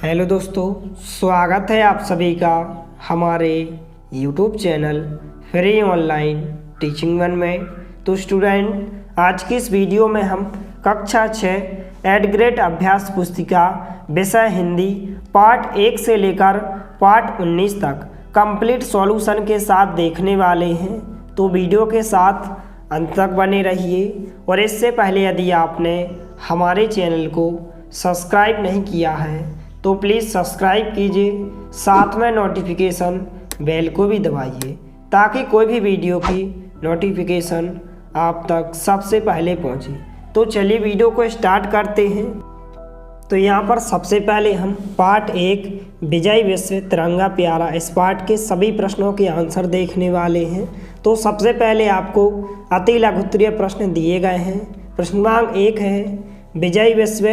Hello दोस्तों, स्वागत है आप सभी का हमारे YouTube channel free online teaching one में। तो स्टूडेंट, आज की इस वीडियो में हम कक्षा 6 एड ग्रेड अभ्यास पुस्तिका विषय हिंदी पार्ट 1 से लेकर पार्ट 19 तक कंप्लीट सॉल्यूशन के साथ देखने वाले हैं। तो वीडियो के साथ अंत तक बने रहिए। और इससे पहले यदि आपने हमारे चैनल को सब्सक्राइब नहीं किया है तो प्लीज़ सब्सक्राइब कीजिए, साथ में नोटिफिकेशन बेल को भी दबाइए ताकि कोई भी वीडियो की नोटिफिकेशन आप तक सबसे पहले पहुंचे। तो चलिए वीडियो को स्टार्ट करते हैं। तो यहाँ पर सबसे पहले हम पार्ट 1 विजय विश्व तिरंगा प्यारा, इस पार्ट के सभी प्रश्नों के आंसर देखने वाले हैं। तो सबसे पहले आपको अति लघुत्तरीय प्रश्न दिए गए हैं। प्रश्नांक 1 है, विजय विश्व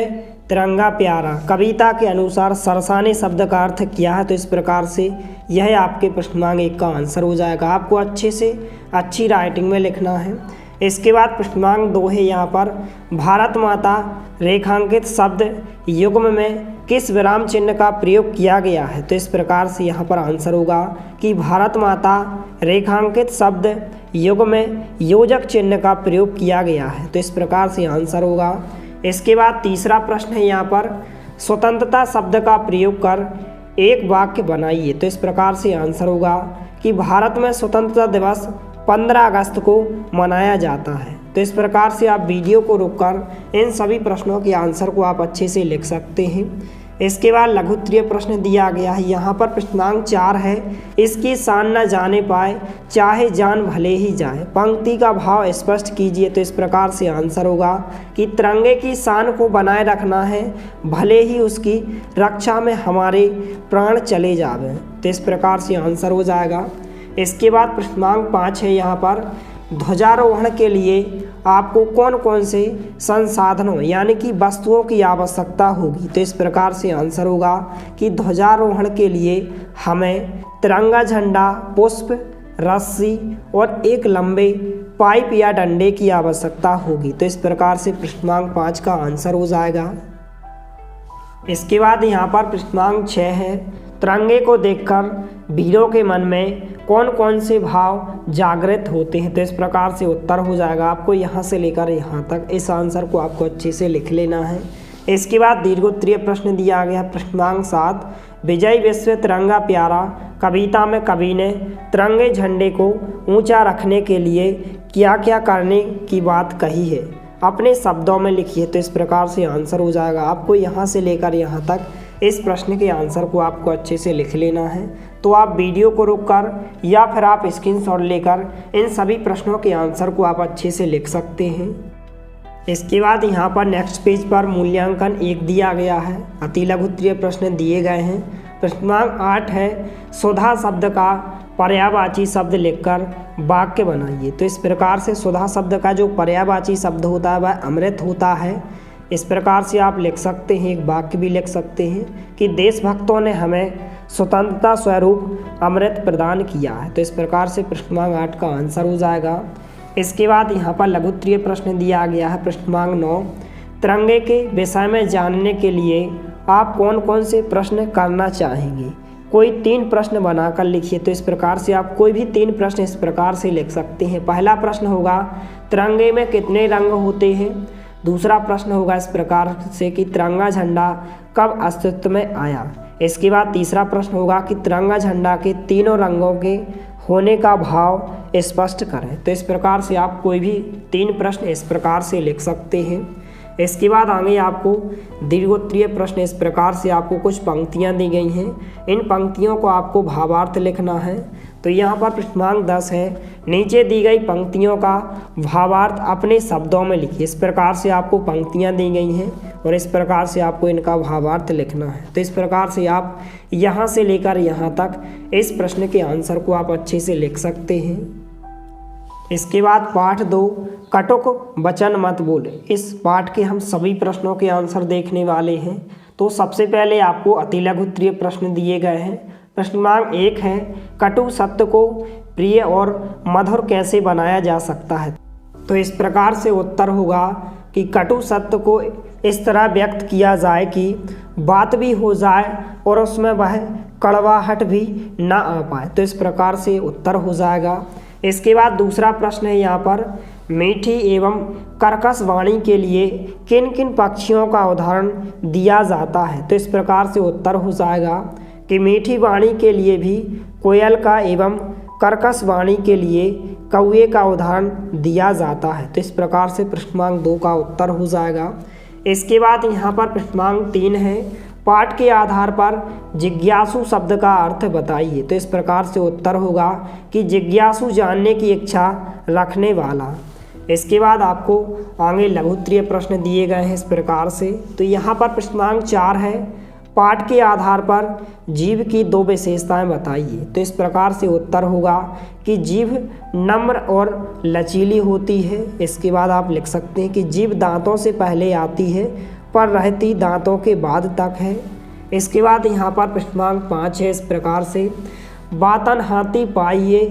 तिरंगा प्यारा कविता के अनुसार सरसाने शब्द का अर्थ क्या है। तो इस प्रकार से यह आपके प्रश्नांक 1 का आंसर हो जाएगा। आपको अच्छे से अच्छी राइटिंग में लिखना है। इसके बाद प्रश्नांक 2 है, यहाँ पर भारत माता रेखांकित शब्द युग्म में किस विराम चिन्ह का प्रयोग किया गया है। तो इस प्रकार से यहाँ पर आंसर होगा कि भारत माता रेखांकित शब्द युग्म में योजक चिन्ह का प्रयोग किया गया है। तो इस प्रकार से आंसर होगा। इसके बाद तीसरा प्रश्न है, यहाँ पर स्वतंत्रता शब्द का प्रयोग कर एक वाक्य बनाइए। तो इस प्रकार से आंसर होगा कि भारत में स्वतंत्रता दिवस 15 अगस्त को मनाया जाता है। तो इस प्रकार से आप वीडियो को रोककर इन सभी प्रश्नों के आंसर को आप अच्छे से लिख सकते हैं। इसके बाद लघुत्तरीय प्रश्न दिया गया है, यहाँ पर प्रश्नांक 4 है, इसकी शान न जाने पाए चाहे जान भले ही जाए, पंक्ति का भाव स्पष्ट कीजिए। तो इस प्रकार से आंसर होगा कि तिरंगे की शान को बनाए रखना है, भले ही उसकी रक्षा में हमारे प्राण चले जावे। तो इस प्रकार से आंसर हो जाएगा। इसके बाद प्रश्नांक 5 है, यहाँ पर ध्वजारोहण के लिए आपको कौन कौन से संसाधनों यानी कि वस्तुओं की आवश्यकता होगी। तो इस प्रकार से आंसर होगा कि ध्वजारोहण के लिए हमें तिरंगा झंडा, पुष्प, रस्सी और एक लंबे पाइप या डंडे की आवश्यकता होगी। तो इस प्रकार से प्रश्नांक 5 का आंसर हो जाएगा। इसके बाद यहाँ पर प्रश्नांक 6 है, तिरंगे को देखकर वीरों के मन में कौन कौन से भाव जागृत होते हैं। तो इस प्रकार से उत्तर हो जाएगा। आपको यहाँ से लेकर यहाँ तक इस आंसर को आपको अच्छे से लिख लेना है। इसके बाद दीर्घोत्तरीय प्रश्न दिया गया प्रश्नांक 7, विजय विश्व तिरंगा प्यारा कविता में कवि ने तिरंगे झंडे को ऊंचा रखने के लिए क्या क्या करने की बात कही है, अपने शब्दों में लिखिए। तो इस प्रकार से आंसर हो जाएगा। आपको यहाँ से लेकर यहाँ तक इस प्रश्न के आंसर को आपको अच्छे से लिख लेना है। तो आप वीडियो को रोककर या फिर आप स्क्रीनशॉट लेकर इन सभी प्रश्नों के आंसर को आप अच्छे से लिख सकते हैं। इसके बाद यहाँ पर नेक्स्ट पेज पर मूल्यांकन 1 दिया गया है। अति लघुत्तरीय प्रश्न दिए गए हैं। प्रश्नांक 8 है, सुधा शब्द का पर्यायवाची शब्द लिखकर वाक्य बनाइए। तो इस प्रकार से सुधा शब्द का जो पर्यायवाची शब्द होता है वह अमृत होता है। इस प्रकार से आप लिख सकते हैं, एक वाक्य भी लिख सकते हैं कि देशभक्तों ने हमें स्वतंत्रता स्वरूप अमृत प्रदान किया है। तो इस प्रकार से प्रश्नांक 8 का आंसर हो जाएगा। इसके बाद यहाँ पर लघुत्तरीय प्रश्न दिया गया है। प्रश्नांक 9, तिरंगे के विषय में जानने के लिए आप कौन कौन से प्रश्न करना चाहेंगे, कोई 3 प्रश्न बनाकर लिखिए। तो इस प्रकार से आप कोई भी 3 प्रश्न इस प्रकार से लिख सकते हैं। पहला प्रश्न होगा, तिरंगे में कितने रंग होते हैं। दूसरा प्रश्न होगा इस प्रकार से कि तिरंगा झंडा कब अस्तित्व में आया। इसके बाद तीसरा प्रश्न होगा कि तिरंगा झंडा के तीनों रंगों के होने का भाव स्पष्ट करें। तो इस प्रकार से आप कोई भी 3 प्रश्न इस प्रकार से लिख सकते हैं। इसके बाद आगे आपको दीर्घोत्तरीय प्रश्न इस प्रकार से आपको कुछ पंक्तियां दी गई हैं। इन पंक्तियों को आपको भावार्थ लिखना है। तो यहाँ पर प्रश्नांक 10 है, नीचे दी गई पंक्तियों का भावार्थ अपने शब्दों में लिखिए। इस प्रकार से आपको पंक्तियां दी गई हैं और इस प्रकार से आपको इनका भावार्थ लिखना है। तो इस प्रकार से आप यहाँ से लेकर यहाँ तक इस प्रश्न के आंसर को आप अच्छे से लिख सकते हैं। इसके बाद पाठ 2, कटुक वचन मत बोले, इस पाठ के हम सभी प्रश्नों के आंसर देखने वाले हैं। तो सबसे पहले आपको अति लघुत्तरीय प्रश्न दिए गए हैं। प्रश्नांक 1 है, कटु सत्य को प्रिय और मधुर कैसे बनाया जा सकता है। तो इस प्रकार से उत्तर होगा कि कटु सत्य को इस तरह व्यक्त किया जाए कि बात भी हो जाए और उसमें वह कड़वाहट भी ना आ पाए। तो इस प्रकार से उत्तर हो जाएगा। इसके बाद दूसरा प्रश्न है यहाँ पर, मीठी एवं कर्कश वाणी के लिए किन किन पक्षियों का उदाहरण दिया जाता है। तो इस प्रकार से उत्तर हो जाएगा कि मीठी वाणी के लिए भी कोयल का एवं कर्कश वाणी के लिए कौवे का उदाहरण दिया जाता है। तो इस प्रकार से प्रश्नांक 2 का उत्तर हो जाएगा। इसके बाद यहाँ पर प्रश्नांक 3 है, पाठ के आधार पर जिज्ञासु शब्द का अर्थ बताइए। तो इस प्रकार से उत्तर होगा कि जिज्ञासु जानने की इच्छा रखने वाला। इसके बाद आपको आगे लघु उत्तरीय प्रश्न दिए गए हैं इस प्रकार से। तो यहाँ पर प्रश्नांक 4 है, पाठ के आधार पर जीभ की 2 विशेषताएं बताइए। तो इस प्रकार से उत्तर होगा कि जीभ नम्र और लचीली होती है। इसके बाद आप लिख सकते हैं कि जीभ दांतों से पहले आती है पर रहती दांतों के बाद तक है। इसके बाद यहाँ पर प्रश्नांक 5 है इस प्रकार से, बातन हाथी पाइए,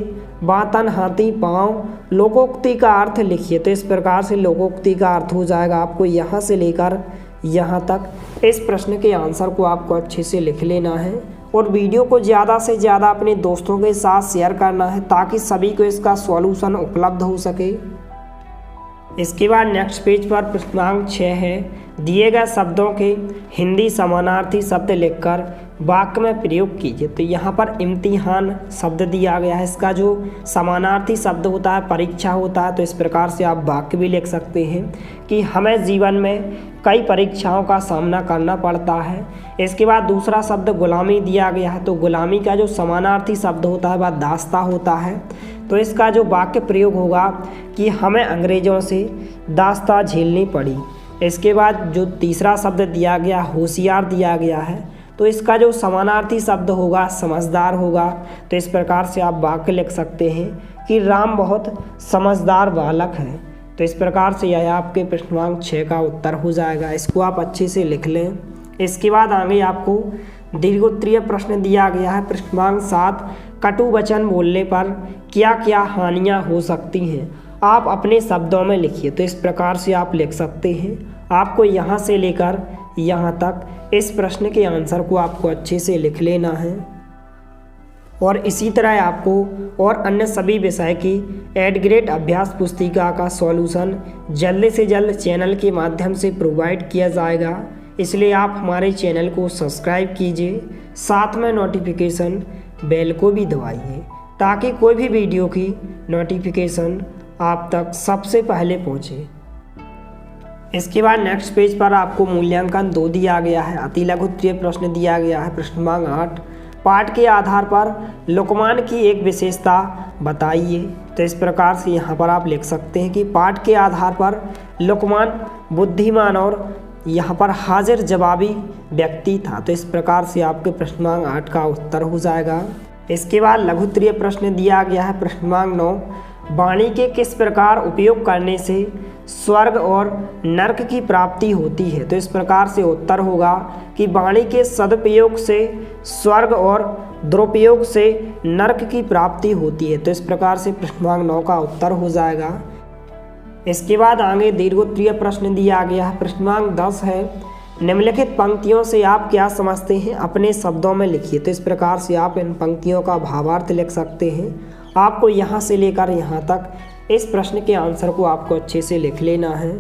बातन हाथी पाँव, लोकोक्ति का अर्थ लिखिए। तो इस प्रकार से लोकोक्ति का अर्थ हो जाएगा, आपको यहाँ से लेकर यहाँ तक इस प्रश्न के आंसर को आपको अच्छे से लिख लेना है और वीडियो को ज़्यादा से ज़्यादा अपने दोस्तों के साथ शेयर करना है ताकि सभी को इसका सॉल्यूशन उपलब्ध हो सके। इसके बाद नेक्स्ट पेज पर प्रश्नांक 6 है, दिए गए शब्दों के हिंदी समानार्थी शब्द लिखकर वाक्य में प्रयोग कीजिए। तो यहाँ पर इम्तिहान शब्द दिया गया है, इसका जो समानार्थी शब्द होता है परीक्षा होता है। तो इस प्रकार से आप वाक्य भी लिख सकते हैं कि हमें जीवन में कई परीक्षाओं का सामना करना पड़ता है। इसके बाद दूसरा शब्द गुलामी दिया गया है। तो गुलामी का जो समानार्थी शब्द होता है वह दास्ता होता है। तो इसका जो वाक्य प्रयोग होगा कि हमें अंग्रेज़ों से दास्ता झेलनी पड़ी। इसके बाद जो तीसरा शब्द दिया गया होशियार दिया गया है, तो इसका जो समानार्थी शब्द होगा समझदार होगा। तो इस प्रकार से आप वाक्य लिख सकते हैं कि राम बहुत समझदार बालक है। तो इस प्रकार से यह आपके प्रश्नांक 6 का उत्तर हो जाएगा। इसको आप अच्छे से लिख लें। इसके बाद आगे आपको दीर्घोत्तरीय प्रश्न दिया गया है। प्रश्नांक 7, कटु वचन बोलने पर क्या क्या हानियाँ हो सकती हैं, आप अपने शब्दों में लिखिए। तो इस प्रकार से आप लिख सकते हैं। आपको यहाँ से लेकर यहाँ तक इस प्रश्न के आंसर को आपको अच्छे से लिख लेना है और इसी तरह आपको और अन्य सभी विषय की एड ग्रेड अभ्यास पुस्तिका का सॉल्यूशन जल्द से जल्द चैनल के माध्यम से प्रोवाइड किया जाएगा। इसलिए आप हमारे चैनल को सब्सक्राइब कीजिए, साथ में नोटिफिकेशन बेल को भी दबाइए ताकि कोई भी वीडियो की नोटिफिकेशन आप तक सबसे पहले पहुंचे। इसके बाद नेक्स्ट पेज पर आपको मूल्यांकन 2 दिया गया है। अति लघु उत्तरीय प्रश्न दिया गया है। प्रश्नांक 8, पाठ के आधार पर लुकमान की एक विशेषता बताइए। तो इस प्रकार से यहाँ पर आप लिख सकते हैं कि पाठ के आधार पर लुकमान बुद्धिमान और यहाँ पर हाजिर जवाबी व्यक्ति था। तो इस प्रकार से आपके प्रश्नांक 8 का उत्तर हो जाएगा। इसके बाद लघु उत्तरीय प्रश्न दिया गया है। प्रश्नांक 9, वाणी के किस प्रकार उपयोग करने से स्वर्ग और नरक की प्राप्ति होती है। तो इस प्रकार से उत्तर होगा कि वाणी के सदुपयोग से स्वर्ग और दुरुपयोग से नरक की प्राप्ति होती है। तो इस प्रकार से प्रश्नांक 9 का उत्तर हो जाएगा। इसके बाद आगे दीर्घोत्तरीय प्रश्न दिया गया है। प्रश्नांक 10 है, निम्नलिखित पंक्तियों से आप क्या समझते हैं, अपने शब्दों में लिखिए। तो इस प्रकार से आप इन पंक्तियों का भावार्थ लिख सकते हैं। आपको यहाँ से लेकर यहाँ तक इस प्रश्न के आंसर को आपको अच्छे से लिख लेना है।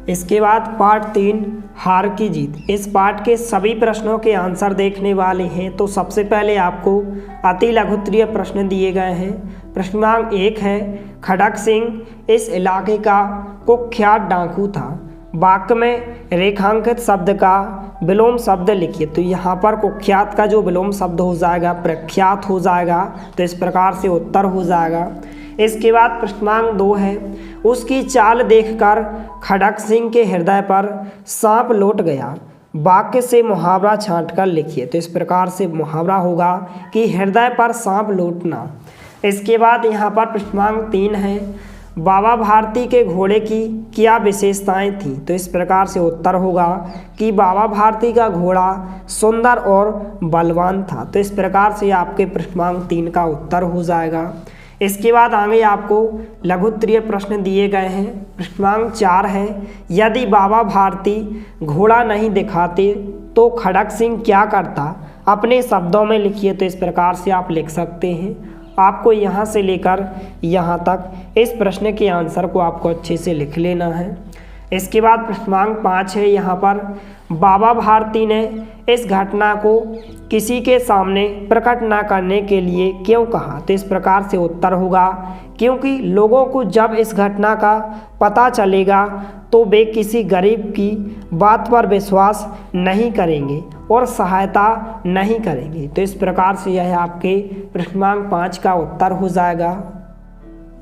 इसके बाद पार्ट 3, हार की जीत। इस पार्ट के सभी प्रश्नों के आंसर देखने वाले हैं। तो सबसे पहले आपको अति लघु उत्तरीय प्रश्न दिए गए हैं। प्रश्नांक 1 है, खड़क सिंह इस इलाके का कुख्यात डाकू था। वाक्य में रेखांकित शब्द का विलोम शब्द लिखिए। तो यहाँ पर कुख्यात का जो विलोम शब्द हो जाएगा प्रख्यात हो जाएगा। तो इस प्रकार से उत्तर हो जाएगा। इसके बाद प्रश्नांक 2 है, उसकी चाल देखकर खड़क सिंह के हृदय पर सांप लौट गया। वाक्य से मुहावरा छांटकर लिखिए। तो इस प्रकार से मुहावरा होगा कि हृदय पर सांप लौटना। इसके बाद यहाँ पर प्रश्नांक 3 है, बाबा भारती के घोड़े की क्या विशेषताएं थीं। तो इस प्रकार से उत्तर होगा कि बाबा भारती का घोड़ा सुंदर और बलवान था। तो इस प्रकार से आपके प्रश्नांक 3 का उत्तर हो जाएगा। इसके बाद आगे आपको लघु उत्तरीय प्रश्न दिए गए हैं। प्रश्नांक 4 है, यदि बाबा भारती घोड़ा नहीं दिखाते तो खड़क सिंह क्या करता? अपने शब्दों में लिखिए। तो इस प्रकार से आप लिख सकते हैं। आपको यहाँ से लेकर यहाँ तक इस प्रश्न के आंसर को आपको अच्छे से लिख लेना है। इसके बाद प्रश्नांक 5 है, यहाँ पर बाबा भारती ने इस घटना को किसी के सामने प्रकट न करने के लिए क्यों कहा? तो इस प्रकार से उत्तर होगा क्योंकि लोगों को जब इस घटना का पता चलेगा तो वे किसी गरीब की बात पर विश्वास नहीं करेंगे और सहायता नहीं करेंगे। तो इस प्रकार से यह आपके प्रश्नांक 5 का उत्तर हो जाएगा।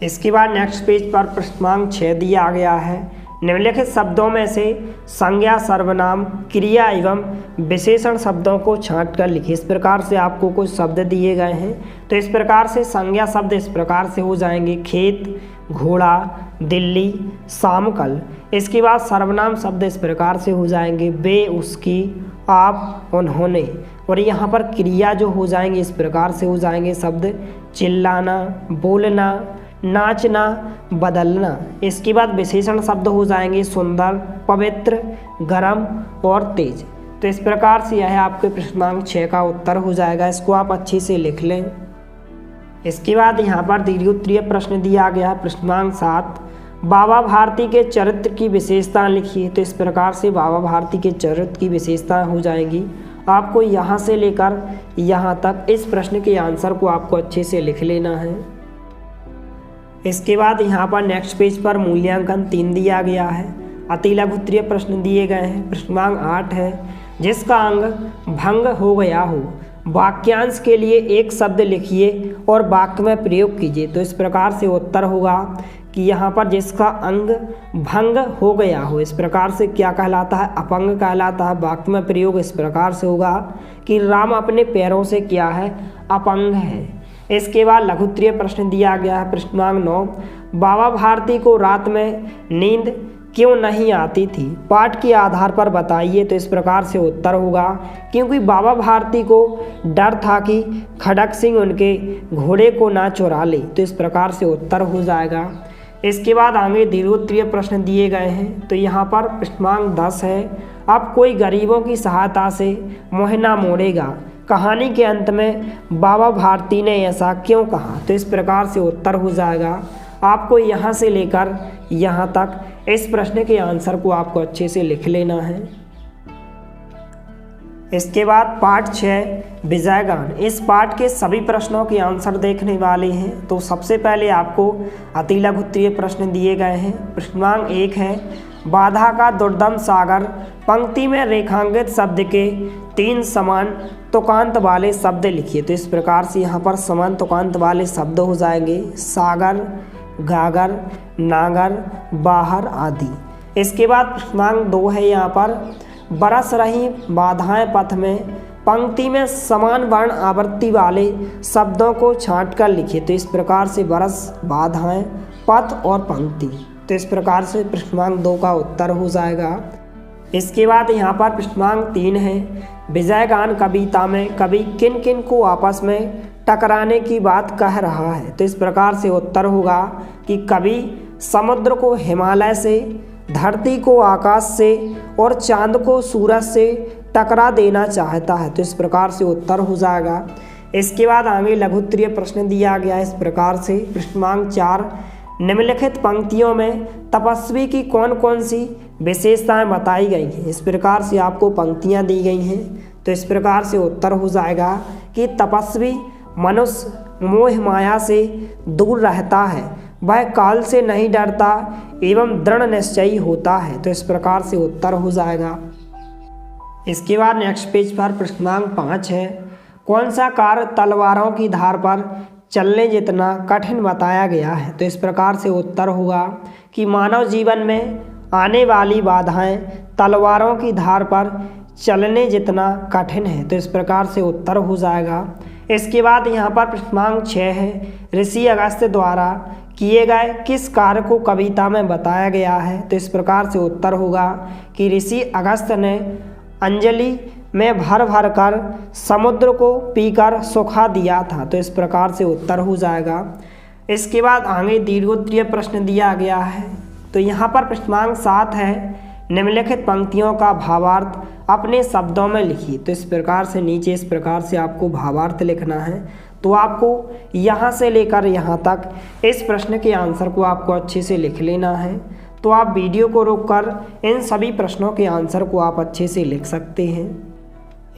इसके बाद नेक्स्ट पेज पर प्रश्नांक 6 दिया गया है। निम्नलिखित शब्दों में से संज्ञा, सर्वनाम, क्रिया एवं विशेषण शब्दों को छांट कर लिखिए। इस प्रकार से आपको कुछ शब्द दिए गए हैं। तो इस प्रकार से संज्ञा शब्द इस प्रकार से हो जाएंगे, खेत, घोड़ा, दिल्ली, शामकल। इसके बाद सर्वनाम शब्द इस प्रकार से हो जाएंगे, वे, उसकी, आप, उन्होंने। और यहाँ पर क्रिया जो हो जाएंगे इस प्रकार से हो जाएंगे शब्द चिल्लाना, बोलना, नाचना, बदलना। इसके बाद विशेषण शब्द हो जाएंगे सुंदर, पवित्र, गरम और तेज। तो इस प्रकार से यह आपके प्रश्नांक 6 का उत्तर हो जाएगा। इसको आप अच्छे से लिख लें। इसके बाद यहाँ पर दीर्घ उत्तरीय प्रश्न दिया गया है। प्रश्नांक 7, बाबा भारती के चरित्र की विशेषता लिखिए। तो इस प्रकार से बाबा भारती के चरित्र की विशेषता हो जाएंगी। आपको यहाँ से लेकर यहाँ तक इस प्रश्न के आंसर को आपको अच्छे से लिख लेना है। इसके बाद यहाँ पर नेक्स्ट पेज पर मूल्यांकन 3 दिया गया है। अति लघु उत्तरीय प्रश्न दिए गए हैं। प्रश्नांक 8 है, जिसका अंग भंग हो गया हो, वाक्यांश के लिए एक शब्द लिखिए और वाक्य में प्रयोग कीजिए। तो इस प्रकार से उत्तर होगा कि यहाँ पर जिसका अंग भंग हो गया हो, इस प्रकार से क्या कहलाता है? अपंग कहलाता है। वाक्य में प्रयोग इस प्रकार से होगा कि राम अपने पैरों से क्या है? अपंग है। इसके बाद लघु उत्तरीय प्रश्न दिया गया है। प्रश्नांक 9, बाबा भारती को रात में नींद क्यों नहीं आती थी? पाठ के आधार पर बताइए। तो इस प्रकार से उत्तर होगा क्योंकि बाबा भारती को डर था कि खड़क सिंह उनके घोड़े को ना चुरा ले। तो इस प्रकार से उत्तर हो जाएगा। इसके बाद आगे दीर्घ उत्तरीय प्रश्न दिए गए हैं। तो यहाँ पर प्रश्नांक 10 है, अब कोई गरीबों की सहायता से मुँह ना मोड़ेगा। कहानी के अंत में बाबा भारती ने ऐसा क्यों कहा? तो इस प्रकार से उत्तर हो जाएगा। आपको यहाँ से लेकर यहाँ तक इस प्रश्न के आंसर को आपको अच्छे से लिख लेना है। इसके बाद पाठ 6 विजयगान। इस पाठ के सभी प्रश्नों के आंसर देखने वाले हैं। तो सबसे पहले आपको अति लघु उत्तरीय प्रश्न दिए गए हैं। प्रश्नांक 1 है, बाधा का दुर्दम सागर। पंक्ति में रेखांकित शब्द के 3 समान तुकांत वाले शब्द लिखिए। तो इस प्रकार से यहाँ पर समान तुकांत वाले शब्द हो जाएंगे, सागर, गागर, नागर, बाहर आदि। इसके बाद प्रश्नांक 2 है, यहाँ पर बरस रही बाधाएं पथ में। पंक्ति में समान वर्ण आवृत्ति वाले शब्दों को छांट कर लिखिए। तो इस प्रकार से बरस, बाधाएं, पथ और पंक्ति। तो इस प्रकार से प्रश्नांक 2 का उत्तर हो जाएगा। इसके बाद यहाँ पर प्रश्नांक 3 है, विजयगान कविता में कवि किन किन को आपस में टकराने की बात कह रहा है? तो इस प्रकार से उत्तर होगा कि कवि समुद्र को हिमालय से, धरती को आकाश से और चांद को सूरज से टकरा देना चाहता है। तो इस प्रकार से उत्तर हो जाएगा। इसके बाद आगे लघु उत्तरीय प्रश्न दिया गया है इस प्रकार से। प्रश्नांक 4, निम्नलिखित पंक्तियों में तपस्वी की कौन कौन सी विशेषताएं बताई गई हैं? इस प्रकार से आपको पंक्तियां दी गई हैं। तो इस प्रकार से उत्तर हो जाएगा कि तपस्वी मनुष्य मोह माया से दूर रहता है, वह काल से नहीं डरता एवं दृढ़ निश्चयी होता है। तो इस प्रकार से उत्तर हो जाएगा। इसके बाद नेक्स्ट पेज पर प्रश्नांक 5 है, कौन सा कार्य तलवारों की धार पर चलने जितना कठिन बताया गया है? तो इस प्रकार से उत्तर होगा कि मानव जीवन में आने वाली बाधाएं तलवारों की धार पर चलने जितना कठिन है। तो इस प्रकार से उत्तर हो जाएगा। इसके बाद यहाँ पर प्रश्नांक 6 है, ऋषि अगस्त्य द्वारा किए गए किस कार्य को कविता में बताया गया है? तो इस प्रकार से उत्तर होगा कि ऋषि अगस्त्य ने अंजलि में भर भर कर समुद्र को पीकर सुखा दिया था। तो इस प्रकार से उत्तर हो जाएगा। इसके बाद आगे दीर्घोत्तरीय प्रश्न दिया गया है। तो यहाँ पर प्रश्नांक 7 है, निम्नलिखित पंक्तियों का भावार्थ अपने शब्दों में लिखिए। तो इस प्रकार से नीचे इस प्रकार से आपको भावार्थ लिखना है। तो आपको यहाँ से लेकर यहाँ तक इस प्रश्न के आंसर को आपको अच्छे से लिख लेना है। तो आप वीडियो को रोककर इन सभी प्रश्नों के आंसर को आप अच्छे से लिख सकते हैं।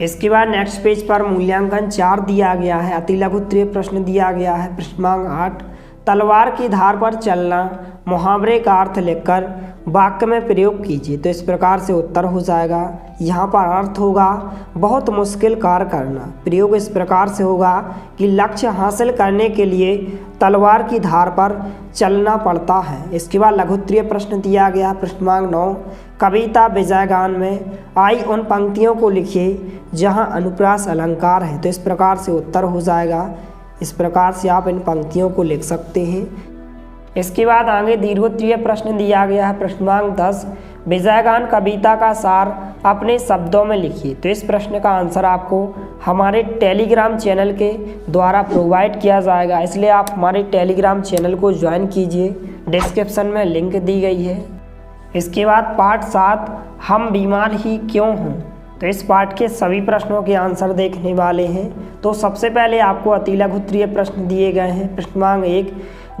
इसके बाद नेक्स्ट पेज पर मूल्यांकन 4 दिया गया है, अति लघुत्तरीय प्रश्न दिया गया है। प्रश्नांक 8, तलवार की धार पर चलना मुहावरे का अर्थ लिखकर वाक्य में प्रयोग कीजिए। तो इस प्रकार से उत्तर हो जाएगा। यहाँ पर अर्थ होगा बहुत मुश्किल कार्य करना। प्रयोग इस प्रकार से होगा कि लक्ष्य हासिल करने के लिए तलवार की धार पर चलना पड़ता है। इसके बाद लघुत्तरीय प्रश्न दिया गया। प्रश्नांक 9, कविता विजयगान में आई उन पंक्तियों को लिखिए जहाँ अनुप्रास अलंकार है। तो इस प्रकार से उत्तर हो जाएगा। इस प्रकार से आप इन पंक्तियों को लिख सकते हैं। इसके बाद आगे दीर्घोत्तरीय प्रश्न दिया गया है। प्रश्नांक 10, विजयगान कविता का सार अपने शब्दों में लिखिए। तो इस प्रश्न का आंसर आपको हमारे टेलीग्राम चैनल के द्वारा प्रोवाइड किया जाएगा, इसलिए आप हमारे टेलीग्राम चैनल को ज्वाइन कीजिए। डिस्क्रिप्शन में लिंक दी गई है। इसके बाद पाठ 7, हम बीमार ही क्यों हों। तो इस पाठ के सभी प्रश्नों के आंसर देखने वाले हैं। तो सबसे पहले आपको अति लघुत्तरीय प्रश्न दिए गए हैं। प्रश्नांक 1,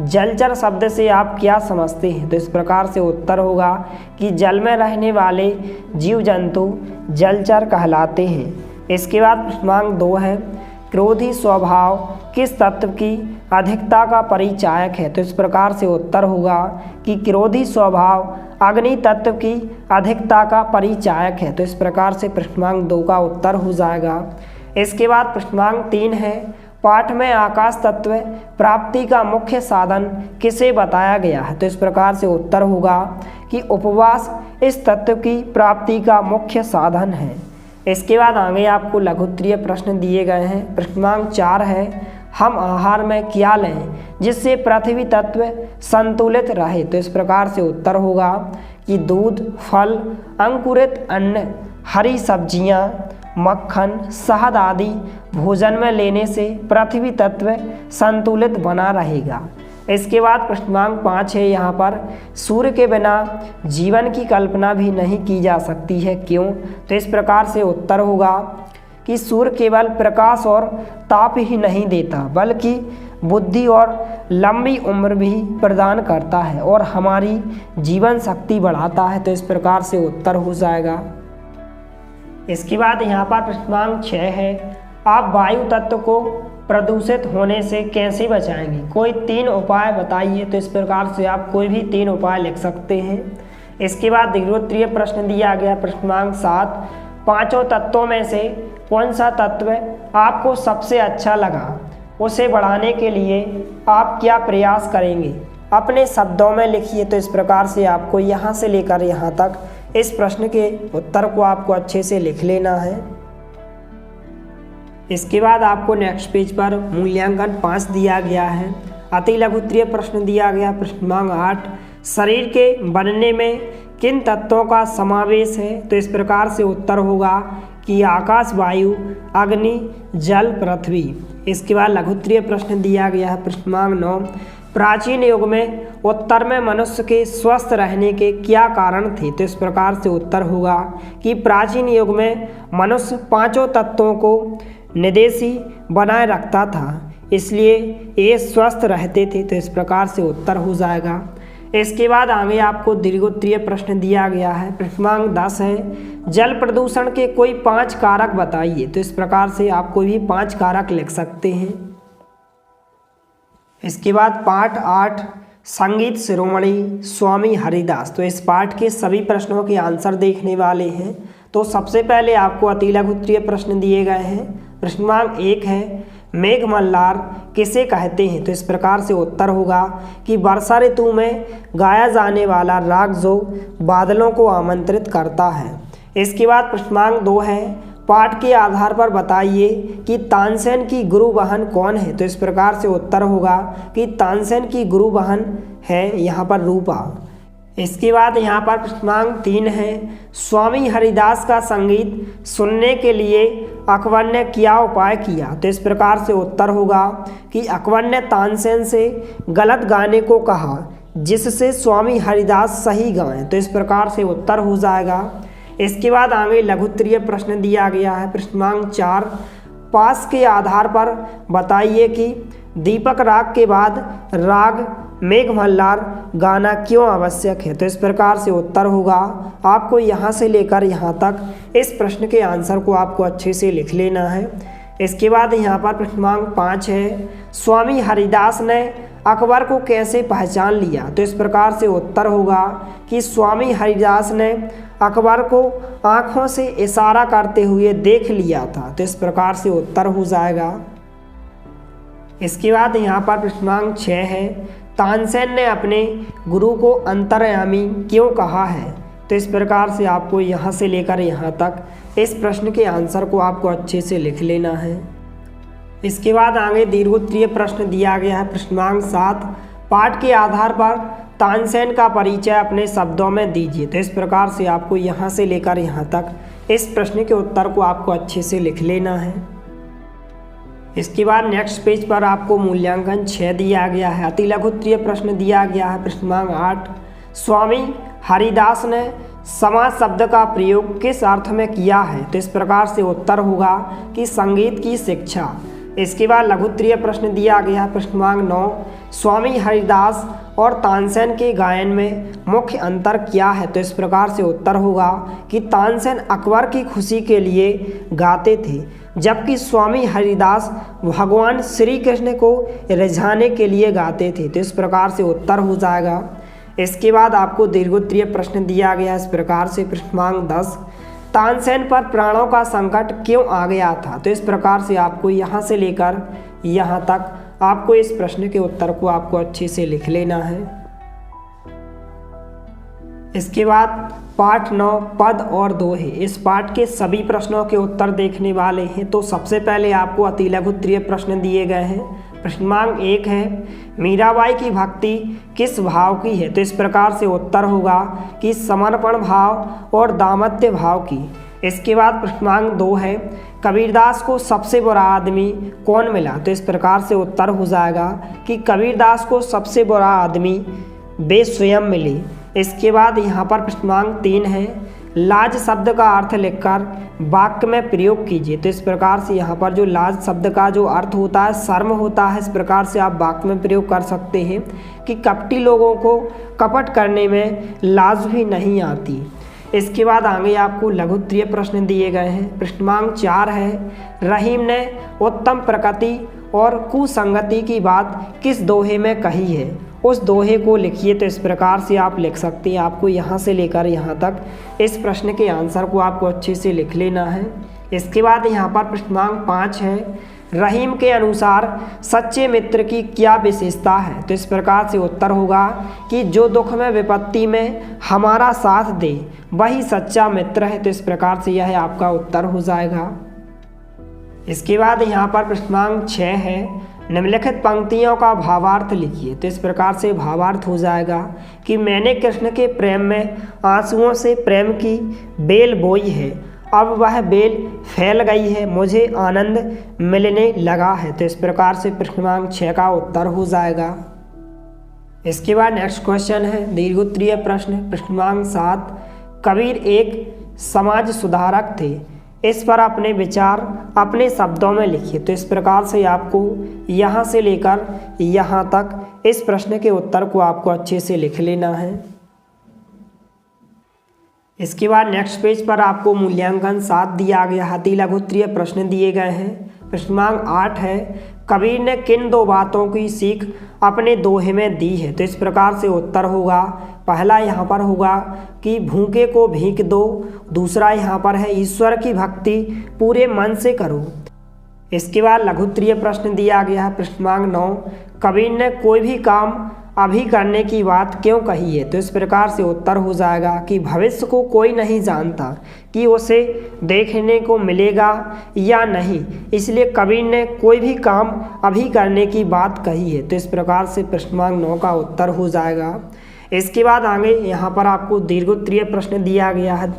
जलचर शब्द से आप क्या समझते हैं। तो इस प्रकार से उत्तर होगा कि जल में रहने वाले जीव जंतु जलचर कहलाते हैं। इसके बाद प्रश्नांक 2 है, क्रोधी स्वभाव किस तत्व की अधिकता का परिचायक है। तो इस प्रकार से उत्तर होगा कि क्रोधी स्वभाव अग्नि तत्व की अधिकता का परिचायक है। तो इस प्रकार से प्रश्नांक 2 का उत्तर हो जाएगा। इसके बाद प्रश्नांक 3 है, पाठ में आकाश तत्व प्राप्ति का मुख्य साधन किसे बताया गया है। तो इस प्रकार से उत्तर होगा कि उपवास इस तत्व की प्राप्ति का मुख्य साधन है। इसके बाद आगे आपको लघुत्तरीय प्रश्न दिए गए हैं। प्रश्नांक 4 है, हम आहार में क्या लें जिससे पृथ्वी तत्व संतुलित रहे। तो इस प्रकार से उत्तर होगा कि दूध, फल, अंकुरित अन्न, हरी सब्जियां, मक्खन, शहद आदि भोजन में लेने से पृथ्वी तत्व संतुलित बना रहेगा। इसके बाद प्रश्नांक 5 है, यहाँ पर सूर्य के बिना जीवन की कल्पना भी नहीं की जा सकती है, क्यों। तो इस प्रकार से उत्तर होगा कि सूर्य केवल प्रकाश और ताप ही नहीं देता बल्कि बुद्धि और लंबी उम्र भी प्रदान करता है और हमारी जीवन शक्ति बढ़ाता है। तो इस प्रकार से उत्तर हो जाएगा। इसके बाद यहाँ पर प्रश्नांक 6 है, आप वायु तत्व को प्रदूषित होने से कैसे बचाएंगे, कोई 3 उपाय बताइए। तो इस प्रकार से आप कोई भी 3 उपाय लिख सकते हैं। इसके बाद दीर्घोत्तरीय प्रश्न दिया गया। प्रश्नांक 7, पांचों तत्वों में से कौन सा तत्व आपको सबसे अच्छा लगा, उसे बढ़ाने के लिए आप क्या प्रयास करेंगे, अपने शब्दों में लिखिए। तो इस प्रकार से आपको यहाँ से लेकर यहाँ तक इस प्रश्न के उत्तर को आपको अच्छे से लिख लेना है। इसके बाद आपको नेक्स्ट पेज पर मूल्यांकन 5 दिया गया है। अति लघुत्तरीय प्रश्न दिया गया। प्रश्नांक 8, शरीर के बनने में किन तत्वों का समावेश है। तो इस प्रकार से उत्तर होगा कि आकाश, वायु, अग्नि, जल, पृथ्वी। इसके बाद लघुत्तरीय प्रश्न दिया गया है। प्रश्नांक 9, प्राचीन युग में उत्तर में मनुष्य के स्वस्थ रहने के क्या कारण थे। तो इस प्रकार से उत्तर होगा कि प्राचीन युग में मनुष्य 5 तत्वों को निदेशी बनाए रखता था, इसलिए ये स्वस्थ रहते थे। तो इस प्रकार से उत्तर हो जाएगा। इसके बाद आगे आपको दीर्घोत्तरीय प्रश्न दिया गया है। प्रश्नांक 10 है, जल प्रदूषण के कोई 5 कारक बताइए। तो इस प्रकार से आप कोई भी 5 कारक लिख सकते हैं। इसके बाद पाठ 8, संगीत शिरोमणि स्वामी हरिदास। तो इस पाठ के सभी प्रश्नों के आंसर देखने वाले हैं। तो सबसे पहले आपको अति लघुत्तरीय प्रश्न दिए गए हैं। प्रश्नांक 1 है, मेघ मल्हार किसे कहते हैं। तो इस प्रकार से उत्तर होगा कि वर्षा ऋतु में गाया जाने वाला राग जो बादलों को आमंत्रित करता है। इसके बाद प्रश्नांक 2 है, पाठ के आधार पर बताइए कि तानसेन की गुरु बहन कौन है। तो इस प्रकार से उत्तर होगा कि तानसेन की गुरु बहन है यहाँ पर रूपा। इसके बाद यहाँ पर प्रश्नांक 3 है, स्वामी हरिदास का संगीत सुनने के लिए अकबर ने क्या उपाय किया? तो इस प्रकार से उत्तर होगा कि अकबर ने तानसेन से गलत गाने को कहा जिससे स्वामी हरिदास सही गाएं। तो इस प्रकार से उत्तर हो जाएगा। इसके बाद आगे लघु उत्तरीय प्रश्न दिया गया है। प्रश्नांक 4, पास के आधार पर बताइए कि दीपक राग के बाद राग मेघमल्हार गाना क्यों आवश्यक है? तो इस प्रकार से उत्तर होगा। आपको यहाँ से लेकर यहाँ तक इस प्रश्न के आंसर को आपको अच्छे से लिख लेना है। इसके बाद यहाँ पर प्रश्नांक 5 है, स्वामी हरिदास ने अकबर को कैसे पहचान लिया? तो इस प्रकार से उत्तर होगा कि स्वामी हरिदास ने अकबर को आँखों से इशारा करते हुए देख लिया था। तो इस प्रकार से उत्तर हो जाएगा। इसके बाद यहाँ पर प्रश्नांक 6 है, तानसेन ने अपने गुरु को अंतर्यामी क्यों कहा है? तो इस प्रकार से आपको यहाँ से लेकर यहाँ तक इस प्रश्न के आंसर को आपको अच्छे से लिख लेना है। इसके बाद आगे दीर्घोत्तरीय प्रश्न दिया गया है। प्रश्नांक 7, पाठ के आधार पर तानसेन का परिचय अपने शब्दों में दीजिए। तो इस प्रकार से आपको यहाँ से लेकर यहाँ तक इस प्रश्न के उत्तर को आपको अच्छे से लिख लेना है। इसके बाद नेक्स्ट पेज पर आपको मूल्यांकन 6 दिया गया है। अति लघु उत्तरीय प्रश्न दिया गया है। प्रश्नांक 8, स्वामी हरिदास ने समाज शब्द का प्रयोग किस अर्थ में किया है? तो इस प्रकार से उत्तर होगा कि संगीत की शिक्षा। इसके बाद लघु उत्तरीय प्रश्न दिया गया है। प्रश्नांक 9, स्वामी हरिदास और तानसेन के गायन में मुख्य अंतर क्या है? तो इस प्रकार से उत्तर होगा कि तानसेन अकबर की खुशी के लिए गाते थे, जबकि स्वामी हरिदास भगवान श्री कृष्ण को रिझाने के लिए गाते थे। तो इस प्रकार से उत्तर हो जाएगा। इसके बाद आपको दीर्घोत्तरीय प्रश्न दिया गया इस प्रकार से। प्रश्नांक 10, तानसेन पर प्राणों का संकट क्यों आ गया था? तो इस प्रकार से आपको यहाँ से लेकर यहाँ तक आपको इस प्रश्न के उत्तर को आपको अच्छे से लिख लेना है। इसके बाद पाठ 9 पद और दोहे, इस पाठ के सभी प्रश्नों के उत्तर देखने वाले हैं। तो सबसे पहले आपको अति लघु उत्तरीय प्रश्न दिए गए हैं। प्रश्नांक 1 है, मीराबाई की भक्ति किस भाव की है? तो इस प्रकार से उत्तर होगा कि समर्पण भाव और दाम्पत्य भाव की। इसके बाद प्रश्नांक 2 है, कबीरदास को सबसे बुरा आदमी कौन मिला? तो इस प्रकार से उत्तर हो जाएगा कि कबीरदास को सबसे बुरा आदमी वे स्वयं मिले। इसके बाद यहाँ पर प्रश्नांक 3 है, लाज शब्द का अर्थ लिखकर वाक्य में प्रयोग कीजिए। तो इस प्रकार से यहाँ पर जो लाज शब्द का जो अर्थ होता है शर्म होता है। इस प्रकार से आप वाक्य में प्रयोग कर सकते हैं कि कपटी लोगों को कपट करने में लाज भी नहीं आती। इसके बाद आगे आपको लघु उत्तरीय प्रश्न दिए गए हैं। प्रश्नांक 4 है, रहीम ने उत्तम प्रकृति और कुसंगति की बात किस दोहे में कही है? उस दोहे को लिखिए। तो इस प्रकार से आप लिख सकते हैं। आपको यहाँ से लेकर यहाँ तक इस प्रश्न के आंसर को आपको अच्छे से लिख लेना है। इसके बाद यहाँ पर प्रश्नांक 5 है, रहीम के अनुसार सच्चे मित्र की क्या विशेषता है? तो इस प्रकार से उत्तर होगा कि जो दुख में विपत्ति में हमारा साथ दे वही सच्चा मित्र है। तो इस प्रकार से यह आपका उत्तर हो जाएगा। इसके बाद यहाँ पर प्रश्नांक 6 है, निम्नलिखित पंक्तियों का भावार्थ लिखिए। तो इस प्रकार से भावार्थ हो जाएगा कि मैंने कृष्ण के प्रेम में आंसुओं से प्रेम की बेल बोई है, अब वह बेल फैल गई है, मुझे आनंद मिलने लगा है। तो इस प्रकार से प्रश्नांक 6 का उत्तर हो जाएगा। इसके बाद नेक्स्ट क्वेश्चन है दीर्घोत्तरीय प्रश्न। प्रश्नांक 7, कबीर एक समाज सुधारक थे, इस पर अपने विचार अपने शब्दों में लिखिए। तो इस प्रकार से आपको यहाँ से लेकर यहाँ तक इस प्रश्न के उत्तर को आपको अच्छे से लिख लेना है। इसके बाद नेक्स्ट पेज पर आपको मूल्यांकन 7 दिया गया है। अति लघु उत्तरीय प्रश्न दिए गए हैं। प्रश्नांक 8 है, कबीर ने किन 2 बातों की सीख अपने दोहे में दी है? तो इस प्रकार से उत्तर होगा, पहला यहाँ पर होगा कि भूखे को भीख दो, दूसरा यहाँ पर है ईश्वर की भक्ति पूरे मन से करो। इसके बाद लघु उत्तरीय प्रश्न दिया गया है। प्रश्नांक 9, कबीर ने कोई भी काम अभी करने की बात क्यों कही है? तो इस प्रकार से उत्तर हो जाएगा कि भविष्य को कोई नहीं जानता कि उसे देखने को मिलेगा या नहीं, इसलिए कबीर ने कोई भी काम अभी करने की बात कही है। तो इस प्रकार से प्रश्नांक 9 का उत्तर हो जाएगा। इसके बाद आगे यहाँ पर आपको दीर्घोत्तरीय प्रश्न दिया गया है।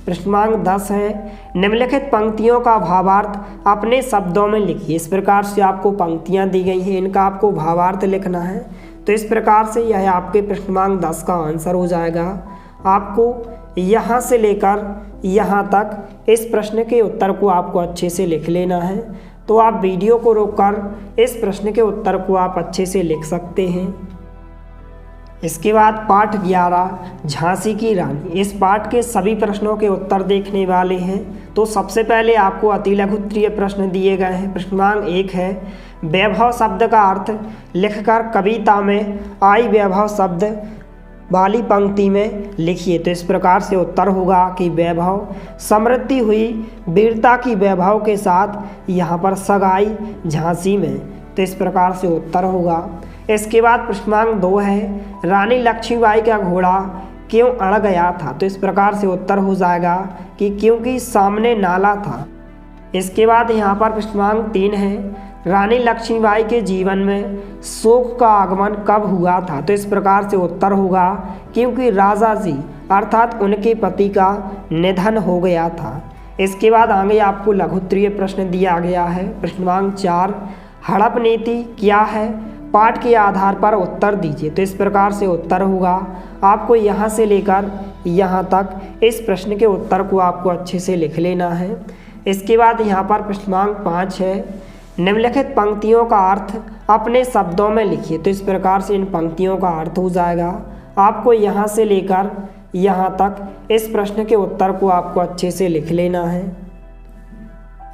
प्रश्नांक 10 है, निम्नलिखित पंक्तियों का भावार्थ अपने शब्दों में लिखिए। इस प्रकार से आपको पंक्तियां दी गई हैं, इनका आपको भावार्थ लिखना है। तो इस प्रकार से यह आपके प्रश्नांक 10 का आंसर हो जाएगा। आपको यहाँ से लेकर यहाँ तक इस प्रश्न के उत्तर को आपको अच्छे से लिख लेना है। तो आप वीडियो को रोककर इस प्रश्न के उत्तर को आप अच्छे से लिख सकते हैं। इसके बाद पाठ 11 झांसी की रानी। इस पाठ के सभी प्रश्नों के उत्तर देखने वाले हैं। तो सबसे पहले आपको अति लघु उत्तरीय प्रश्न दिए गए हैं। प्रश्नांक 1 है, वैभव शब्द का अर्थ लिखकर कविता में आई वैभव शब्द वाली पंक्ति में लिखिए। तो इस प्रकार से उत्तर होगा कि वैभव समृद्धि हुई वीरता की वैभव के साथ यहाँ पर सगाई झांसी में। तो इस प्रकार से उत्तर होगा। इसके बाद प्रश्नांक 2 है, रानी लक्ष्मीबाई का घोड़ा क्यों अड़ गया था। तो इस प्रकार से उत्तर हो जाएगा कि क्योंकि सामने नाला था। इसके बाद यहाँ पर प्रश्नांक 3 है, रानी लक्ष्मीबाई के जीवन में शोक का आगमन कब हुआ था। तो इस प्रकार से उत्तर होगा क्योंकि राजा जी अर्थात उनके पति का निधन हो गया था। इसके बाद आगे आपको लघु उत्तरीय प्रश्न दिया गया है। प्रश्नांक 4, हड़प नीति क्या है, पाठ के आधार पर उत्तर दीजिए। तो इस प्रकार से उत्तर होगा। आपको यहाँ से लेकर यहाँ तक इस प्रश्न के उत्तर को आपको अच्छे से लिख लेना है। इसके बाद यहाँ पर प्रश्नांक 5 है, निम्नलिखित पंक्तियों का अर्थ अपने शब्दों में लिखिए। तो इस प्रकार से इन पंक्तियों का अर्थ हो जाएगा। आपको यहाँ से लेकर यहाँ तक इस प्रश्न के उत्तर को आपको अच्छे से लिख लेना है।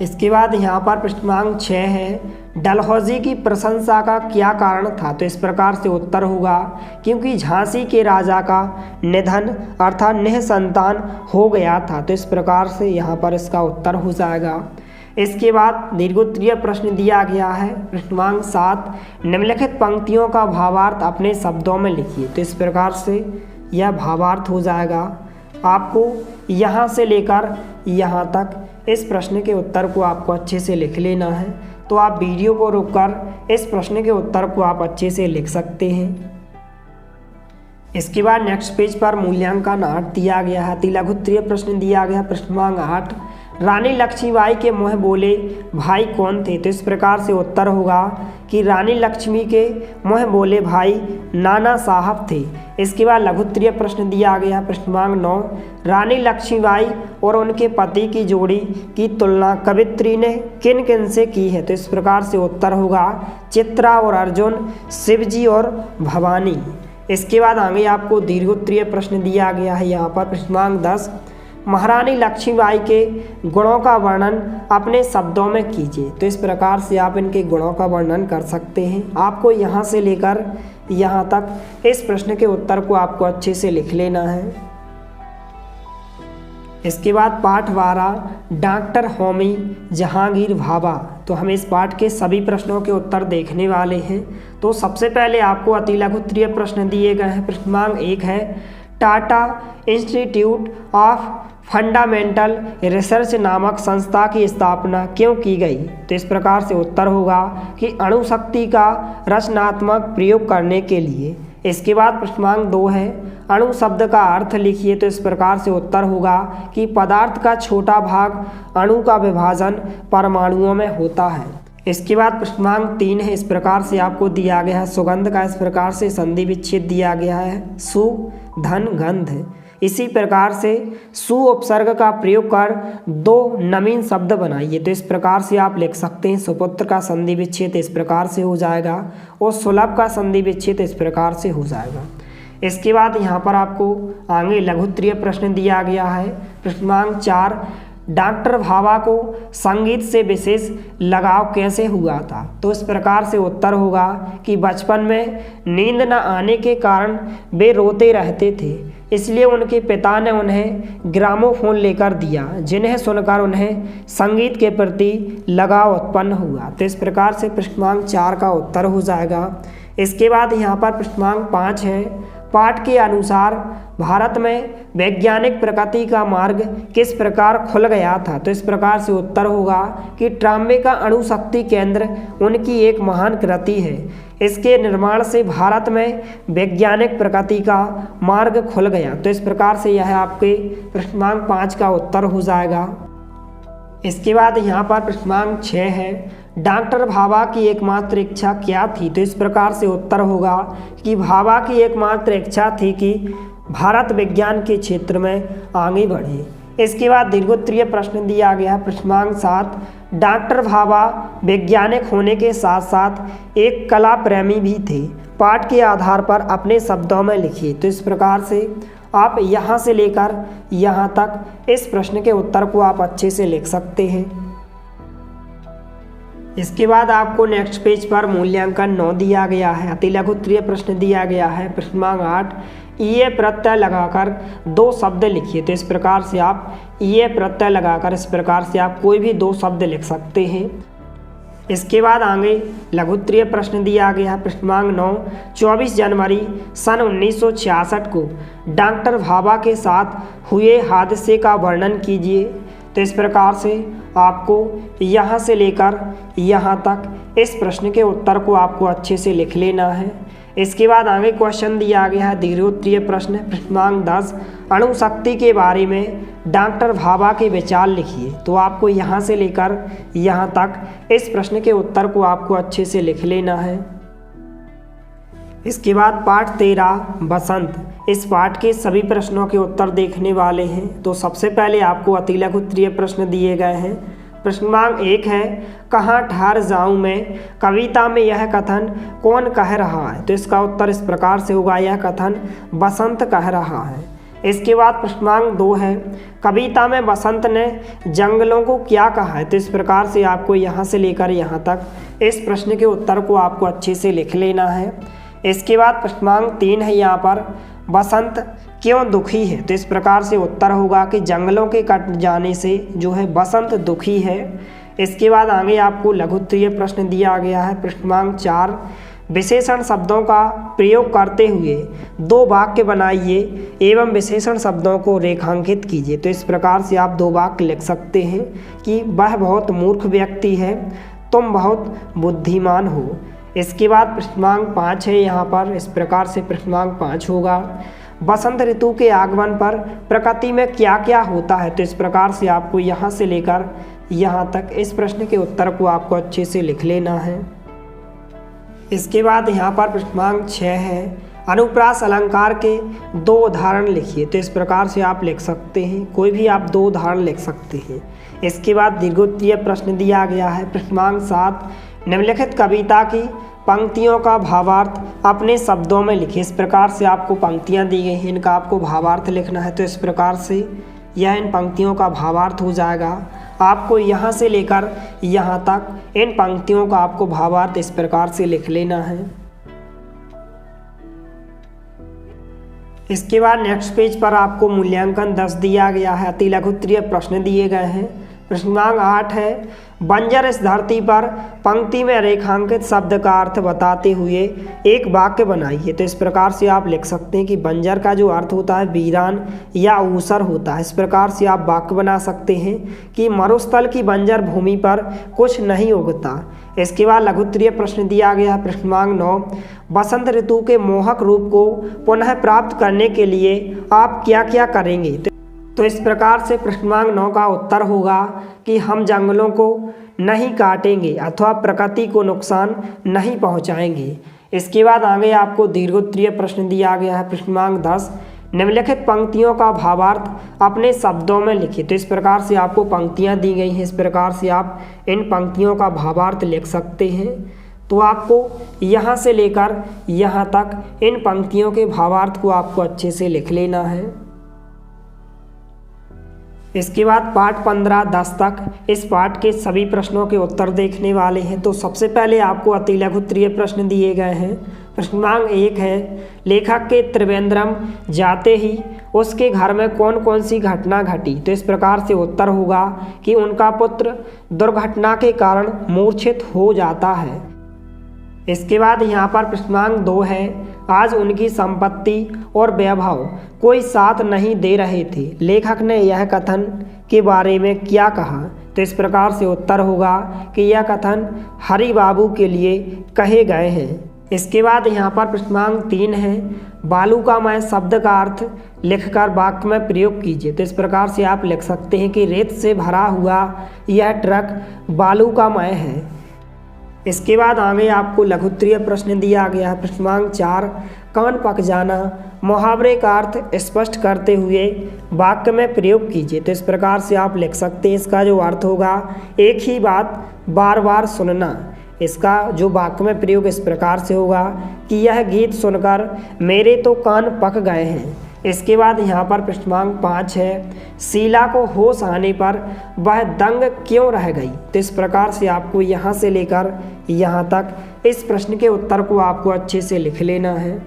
इसके बाद यहाँ पर प्रश्नांक 6 है, डलहौजी की प्रशंसा का क्या कारण था। तो इस प्रकार से उत्तर होगा क्योंकि झांसी के राजा का निधन अर्थात निःसंतान हो गया था। तो इस प्रकार से यहाँ पर इसका उत्तर हो जाएगा। इसके बाद दीर्घोत्तरीय प्रश्न दिया गया है। प्रश्नांक 7, निम्नलिखित पंक्तियों का भावार्थ अपने शब्दों में लिखिए। तो इस प्रकार से यह भावार्थ हो जाएगा। आपको यहाँ से लेकर यहाँ तक इस प्रश्न के उत्तर को आपको अच्छे से लिख लेना है। तो आप वीडियो को रोककर इस प्रश्न के उत्तर को आप अच्छे से लिख सकते हैं। इसके बाद नेक्स्ट पेज पर मूल्यांकन 8 दिया गया है। अति लघु उत्तरीय प्रश्न दिया गया। प्रश्नांक 8, रानी लक्ष्मीबाई के मुँह बोले भाई कौन थे। तो इस प्रकार से उत्तर होगा कि रानी लक्ष्मी के मुँह बोले भाई नाना साहब थे। इसके बाद लघु उत्तरीय प्रश्न दिया गया। प्रश्नांक 9, रानी लक्ष्मीबाई और उनके पति की जोड़ी की तुलना कवित्री ने किन किन से की है। तो इस प्रकार से उत्तर होगा चित्रा और अर्जुन, शिवजी और भवानी। इसके बाद आगे आपको दीर्घोत्तरीय प्रश्न दिया गया है। यहाँ पर प्रश्नांक 10, महारानी लक्ष्मीबाई के गुणों का वर्णन अपने शब्दों में कीजिए। तो इस प्रकार से आप इनके गुणों का वर्णन कर सकते हैं। आपको यहाँ से लेकर यहाँ तक इस प्रश्न के उत्तर को आपको अच्छे से लिख लेना है। इसके बाद पाठ 12, डॉक्टर होमी जहांगीर भाभा। तो हम इस पाठ के सभी प्रश्नों के उत्तर देखने वाले हैं। तो सबसे पहले आपको अति लघु उत्तरीय प्रश्न दिए गए हैं। प्रश्नांक 1 है, Tata institute of fundamental research नामक संस्था की स्थापना क्यों की गई। तो इस प्रकार से उत्तर होगा कि अणुशक्ति का रचनात्मक प्रयोग करने के लिए। इसके बाद प्रश्नांक 2 है, अणु शब्द का अर्थ लिखिए। तो इस प्रकार से उत्तर होगा कि पदार्थ का छोटा भाग अणु का विभाजन परमाणुओं में होता है। इसके बाद प्रश्नांक 3 है। इस प्रकार से आपको दिया गया है, सुगंध का इस प्रकार से संधि विच्छेद दिया गया है, सु धन गंध। इसी प्रकार से सु उपसर्ग का प्रयोग कर 2 नवीन शब्द बनाइए। तो इस प्रकार से आप लिख सकते हैं, सुपुत्र का संधि विच्छेद इस प्रकार से हो जाएगा और सुलभ का संधि विच्छेद इस प्रकार से हो जाएगा। इसके बाद यहाँ पर आपको आगे लघु उत्तरीय प्रश्न दिया गया है। प्रश्नांक 4, डॉक्टर भाभा को संगीत से विशेष लगाव कैसे हुआ था। तो इस प्रकार से उत्तर होगा कि बचपन में नींद न आने के कारण वे रोते रहते थे, इसलिए उनके पिता ने उन्हें ग्रामोफोन लेकर दिया, जिन्हें सुनकर उन्हें संगीत के प्रति लगाव उत्पन्न हुआ। तो इस प्रकार से प्रश्नांक 4 का उत्तर हो जाएगा। इसके बाद यहाँ पर प्रश्नांक 5 है, पाठ के अनुसार भारत में वैज्ञानिक प्रगति का मार्ग किस प्रकार खुल गया था? तो इस प्रकार से उत्तर होगा कि ट्राम्बे का अणु शक्ति केंद्र उनकी एक महान कृति है। इसके निर्माण से भारत में वैज्ञानिक प्रगति का मार्ग खुल गया। तो इस प्रकार से यह आपके प्रश्नांक 5 का उत्तर हो जाएगा। इसके बाद यहाँ पर प्रश्नांक 6 है, डॉक्टर भाभा की एकमात्र इच्छा क्या थी? तो इस प्रकार से उत्तर होगा कि भाभा की एकमात्र इच्छा थी कि भारत विज्ञान के क्षेत्र में आगे बढ़े। इसके बाद दीर्घोत्तरीय प्रश्न दिया गया है प्रश्नांक 7, डॉक्टर भाभा वैज्ञानिक होने के साथ साथ एक कला प्रेमी भी थे। पाठ के आधार पर अपने शब्दों में लिखिए। तो इस प्रकार से आप यहाँ से लेकर यहाँ तक इस प्रश्न के उत्तर को आप अच्छे से लिख सकते हैं। इसके बाद आपको नेक्स्ट पेज पर मूल्यांकन 9 दिया गया है। अति लघु उत्तरीय प्रश्न दिया गया है प्रश्नांक 8, ये प्रत्यय लगाकर 2 शब्द लिखिए। तो इस प्रकार से आप ये प्रत्यय लगाकर इस प्रकार से आप कोई भी 2 शब्द लिख सकते हैं। इसके बाद आगे लघु उत्तरीय प्रश्न दिया गया है प्रश्नांक 9, 24 जनवरी सन 1966 को डॉक्टर भाभा के साथ हुए हादसे का वर्णन कीजिए। तो इस प्रकार से आपको यहाँ से लेकर यहाँ तक इस प्रश्न के उत्तर को आपको अच्छे से लिख लेना है। इसके बाद आगे क्वेश्चन दिया गया है दीर्घोत्तरीय प्रश्न प्रश्नांक 10, अणु शक्ति के बारे में डॉक्टर भाभा के विचार लिखिए। तो आपको यहाँ से लेकर यहाँ तक इस प्रश्न के उत्तर को आपको अच्छे से लिख लेना है। इसके बाद पाठ 13 बसंत, इस पाठ के सभी प्रश्नों के उत्तर देखने वाले हैं। तो सबसे पहले आपको अति लघु उत्तरीय प्रश्न दिए गए हैं। प्रश्नांक 1 है, कहाँ ठहर जाऊँ मैं, कविता में यह कथन कौन कह रहा है? तो इसका उत्तर इस प्रकार से होगा, यह कथन बसंत कह रहा है। इसके बाद प्रश्नांक 2 है, कविता में बसंत ने जंगलों को क्या कहा है? तो इस प्रकार से आपको यहाँ से लेकर यहाँ तक इस प्रश्न के उत्तर को आपको अच्छे से लिख लेना है। इसके बाद प्रश्नांक 3 है, यहाँ पर बसंत क्यों दुखी है? तो इस प्रकार से उत्तर होगा कि जंगलों के कट जाने से जो है बसंत दुखी है। इसके बाद आगे आपको लघु उत्तरीय प्रश्न दिया गया है प्रश्नांक 4, विशेषण शब्दों का प्रयोग करते हुए 2 वाक्य बनाइए एवं विशेषण शब्दों को रेखांकित कीजिए। तो इस प्रकार से आप 2 वाक्य लिख सकते हैं कि वह बहुत मूर्ख व्यक्ति है, तुम बहुत बुद्धिमान हो। इसके बाद प्रश्नांक 5 है, यहाँ पर इस प्रकार से प्रश्नांक 5 होगा, बसंत ऋतु के आगमन पर प्रकृति में क्या क्या होता है? तो इस प्रकार से आपको यहाँ से लेकर यहाँ तक इस प्रश्न के उत्तर को आपको अच्छे से लिख लेना है। इसके बाद यहाँ पर प्रश्नांक 6 है, अनुप्रास अलंकार के 2 उदाहरण लिखिए। तो इस प्रकार से आप लिख सकते हैं, कोई भी आप 2 उदाहरण लिख सकते हैं। इसके बाद दीर्घोत्तरीय प्रश्न दिया गया है प्रश्नांक 7, निम्नलिखित कविता की पंक्तियों का भावार्थ अपने शब्दों में लिखिए। इस प्रकार से आपको पंक्तियां दी गई हैं, इनका आपको भावार्थ लिखना है। तो इस प्रकार से यह इन पंक्तियों का भावार्थ हो जाएगा। आपको यहाँ से लेकर यहाँ तक इन पंक्तियों का आपको भावार्थ इस प्रकार से लिख लेना है। इसके बाद नेक्स्ट पेज पर आपको मूल्यांकन 10 दिया गया है। अति लघु उत्तरीय प्रश्न दिए गए हैं। प्रश्नांक 8 है, बंजर इस धरती पर पंक्ति में रेखांकित शब्द का अर्थ बताते हुए एक वाक्य बनाइए। तो इस प्रकार से आप लिख सकते हैं कि बंजर का जो अर्थ होता है वीरान या ऊसर होता है। इस प्रकार से आप वाक्य बना सकते हैं कि मरुस्थल की बंजर भूमि पर कुछ नहीं उगता। इसके बाद लघु उत्तरीय प्रश्न दिया गया है प्रश्नांक 9, बसंत ऋतु के मोहक रूप को पुनः प्राप्त करने के लिए आप क्या क्या करेंगे? तो इस प्रकार से प्रश्नांक 9 का उत्तर होगा कि हम जंगलों को नहीं काटेंगे अथवा प्रकृति को नुकसान नहीं पहुंचाएंगे। इसके बाद आगे आपको दीर्घोत्तरीय प्रश्न दिया गया है प्रश्नांक 10, निम्नलिखित पंक्तियों का भावार्थ अपने शब्दों में लिखिए। तो इस प्रकार से आपको पंक्तियां दी गई हैं, इस प्रकार से आप इन पंक्तियों का भावार्थ लिख सकते हैं। तो आपको यहाँ से लेकर यहाँ तक इन पंक्तियों के भावार्थ को आपको अच्छे से लिख लेना है। इसके बाद पाठ 15 10 तक इस पाठ के सभी प्रश्नों के उत्तर देखने वाले हैं। तो सबसे पहले आपको अति लघु उत्तरीय प्रश्न दिए गए हैं। प्रश्नांक 1 है, लेखक के त्रिवेंद्रम जाते ही उसके घर में कौन कौन सी घटना घटी? तो इस प्रकार से उत्तर होगा कि उनका पुत्र दुर्घटना के कारण मूर्छित हो जाता है। इसके बाद यहाँ पर प्रश्नांक 2 है, आज उनकी संपत्ति और वैभव कोई साथ नहीं दे रहे थे। लेखक ने यह कथन के बारे में क्या कहा? तो इस प्रकार से उत्तर होगा कि यह कथन हरि बाबू के लिए कहे गए हैं। इसके बाद यहाँ पर प्रश्नांक 3 है, बालूकामय शब्द का अर्थ लिखकर वाक्य में प्रयोग कीजिए। तो इस प्रकार से आप लिख सकते हैं कि रेत से भरा हुआ यह ट्रक बालूकामय है। इसके बाद आगे आपको लघुत्तरीय प्रश्न दिया गया है। प्रश्नांक 4, कान पक जाना मुहावरे का अर्थ स्पष्ट करते हुए वाक्य में प्रयोग कीजिए। तो इस प्रकार से आप लिख सकते हैं, इसका जो अर्थ होगा एक ही बात बार बार सुनना। इसका जो वाक्य में प्रयोग इस प्रकार से होगा कि यह गीत सुनकर मेरे तो कान पक गए हैं। इसके बाद यहाँ पर प्रश्नांक 5 है, शीला को होश आने पर वह दंग क्यों रह गई? तो इस प्रकार से आपको यहाँ से लेकर यहाँ तक इस प्रश्न के उत्तर को आपको अच्छे से लिख लेना है।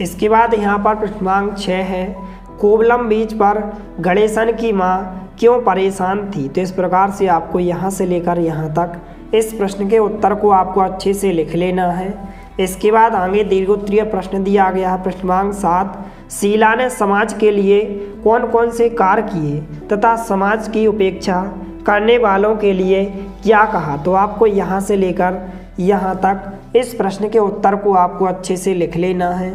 इसके बाद यहाँ पर प्रश्नांक 6 है, कोवलम बीच पर गणेशन की माँ क्यों परेशान थी? तो इस प्रकार से आपको यहाँ से लेकर यहाँ तक इस प्रश्न के उत्तर को आपको अच्छे से लिख लेना है। इसके बाद आगे दीर्घोत्तरीय प्रश्न दिया गया है। प्रश्नांक 7, शीला ने समाज के लिए कौन कौन से कार्य किए तथा समाज की उपेक्षा करने वालों के लिए क्या कहा? तो आपको यहाँ से लेकर यहाँ तक इस प्रश्न के उत्तर को आपको अच्छे से लिख लेना है।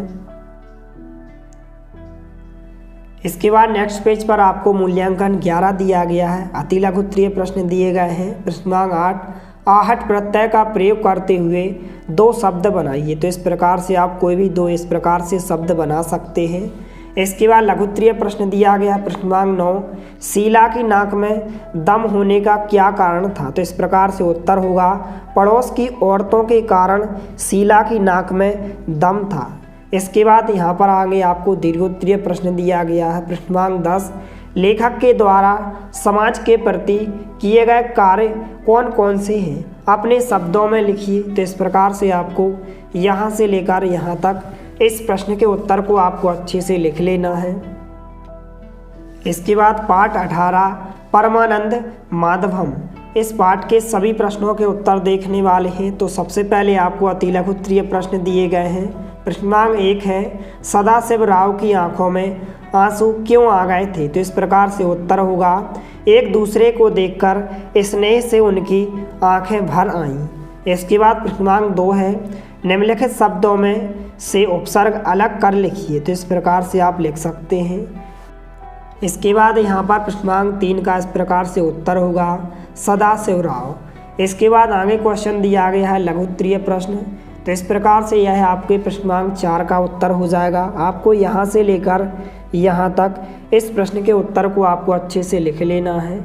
इसके बाद नेक्स्ट पेज पर आपको मूल्यांकन 11 दिया गया है। अति लघुत्तरीय प्रश्न दिए गए हैं। प्रश्नांक 8, आहट प्रत्यय का प्रयोग करते हुए 2 शब्द बनाइए। तो इस प्रकार से आप कोई भी 2 इस प्रकार से शब्द बना सकते हैं। इसके बाद लघुत्तरीय प्रश्न दिया गया है। प्रश्नांक 9, शीला की नाक में दम होने का क्या कारण था? तो इस प्रकार से उत्तर होगा, पड़ोस की औरतों के कारण शीला की नाक में दम था। इसके बाद यहाँ पर आगे आपको दीर्घोत्तरीय प्रश्न दिया गया है। प्रश्नांक 10, लेखक के द्वारा समाज के प्रति किए गए कार्य कौन कौन से हैं? अपने शब्दों में लिखिए। तो इस प्रकार से आपको यहाँ से लेकर यहाँ तक इस प्रश्न के उत्तर को आपको अच्छे से लिख लेना है। इसके बाद पाठ 18, परमानंद माधवम। इस पाठ के सभी प्रश्नों के उत्तर देखने वाले हैं। तो सबसे पहले आपको अति लघुत्तरीय प्रश्न दिए गए हैं। प्रश्नांक 1 है, सदाशिव राव की आंखों में आंसू क्यों आ गए थे? तो इस प्रकार से उत्तर होगा, एक दूसरे को देखकर स्नेह से उनकी आंखें भर आईं। इसके बाद प्रश्नांक 2 है, निम्नलिखित शब्दों में से उपसर्ग अलग कर लिखिए। तो इस प्रकार से आप लिख सकते हैं। इसके बाद यहाँ पर प्रश्नांक 3 का इस प्रकार से उत्तर होगा, सदाशिव राव। इसके बाद आगे क्वेश्चन दिया गया है लघुत्तरीय प्रश्न। तो इस प्रकार से यह आपके प्रश्नांक 4 का उत्तर हो जाएगा। आपको यहाँ से लेकर यहाँ तक इस प्रश्न के उत्तर को आपको अच्छे से लिख लेना है।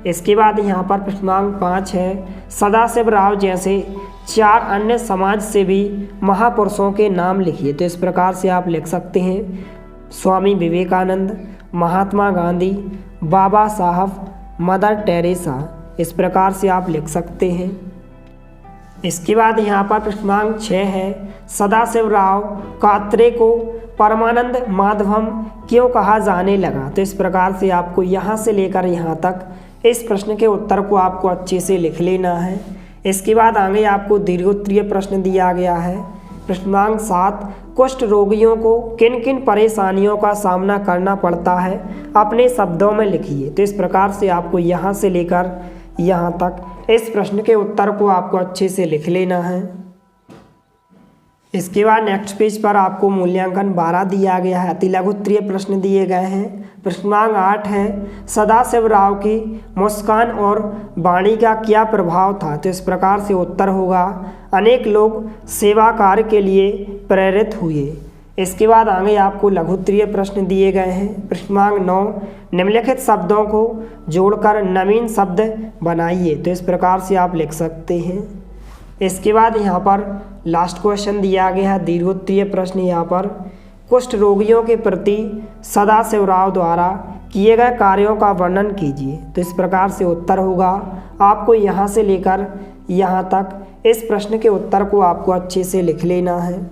इसके बाद यहाँ पर प्रश्नांक 5 है, सदाशिव राव जैसे 4 अन्य समाज सेवी महापुरुषों के नाम लिखिए। तो इस प्रकार से आप लिख सकते हैं, स्वामी विवेकानंद, महात्मा गांधी, बाबा साहब, मदर टेरेसा। इस प्रकार से आप लिख सकते हैं। इसके बाद यहाँ पर प्रश्नांक 6 है, सदाशिव राव कात्रे को परमानंद माधवम क्यों कहा जाने लगा? तो इस प्रकार से आपको यहाँ से लेकर यहाँ तक इस प्रश्न के उत्तर को आपको अच्छे से लिख लेना है। इसके बाद आगे आपको दीर्घोत्तरीय प्रश्न दिया गया है। प्रश्नांक 7, कुष्ठ रोगियों को किन किन परेशानियों का सामना करना पड़ता है? अपने शब्दों में लिखिए। तो इस प्रकार से आपको यहाँ से लेकर यहाँ तक इस प्रश्न के उत्तर को आपको अच्छे से लिख लेना है। इसके बाद नेक्स्ट पेज पर आपको मूल्यांकन 12 दिया गया है। अति लघुत्तरीय प्रश्न दिए गए हैं। प्रश्नांक 8 है, सदाशिव राव की मुस्कान और वाणी का क्या प्रभाव था? तो इस प्रकार से उत्तर होगा, अनेक लोग सेवा कार्य के लिए प्रेरित हुए। इसके बाद आगे आपको लघुत्तरीय प्रश्न दिए गए हैं। प्रश्नांक 9, निम्नलिखित शब्दों को जोड़कर नवीन शब्द बनाइए। तो इस प्रकार से आप लिख सकते हैं। इसके बाद यहाँ पर लास्ट क्वेश्चन दिया गया है, दीर्घोत्तरीय प्रश्न। यहाँ पर कुष्ठ रोगियों के प्रति सदाशिव राव द्वारा किए गए कार्यों का वर्णन कीजिए। तो इस प्रकार से उत्तर होगा, आपको यहाँ से लेकर यहाँ तक इस प्रश्न के उत्तर को आपको अच्छे से लिख लेना है।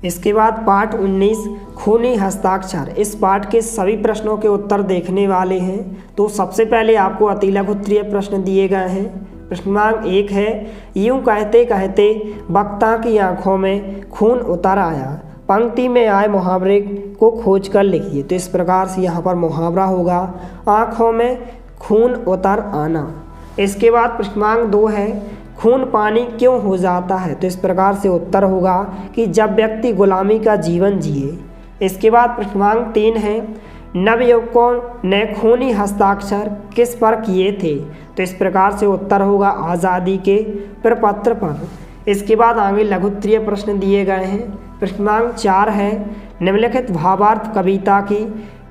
इसके बाद पाठ 19, खूनी हस्ताक्षर। इस पाठ के सभी प्रश्नों के उत्तर देखने वाले हैं। तो सबसे पहले आपको अति लघुत्तरीय प्रश्न दिए गए हैं। प्रश्न क्रमांक 1 है, यूं कहते कहते वक्ता की आंखों में खून उतर आया, पंक्ति में आए मुहावरे को खोज कर लिखिए। तो इस प्रकार से यहाँ पर मुहावरा होगा आंखों में खून उतर आना। इसके बाद प्रश्न क्रमांक 2 है, खून पानी क्यों हो जाता है। तो इस प्रकार से उत्तर होगा कि जब व्यक्ति गुलामी का जीवन जिए। इसके बाद प्रश्न क्रमांक 3 है, नवयुवकों ने खूनी हस्ताक्षर किस पर किए थे। तो इस प्रकार से उत्तर होगा आज़ादी के प्रपत्र पर। इसके बाद आगे लघुत्तरीय प्रश्न दिए गए हैं। प्रश्न क्रमांक 4 है, निम्नलिखित भावार्थ कविता की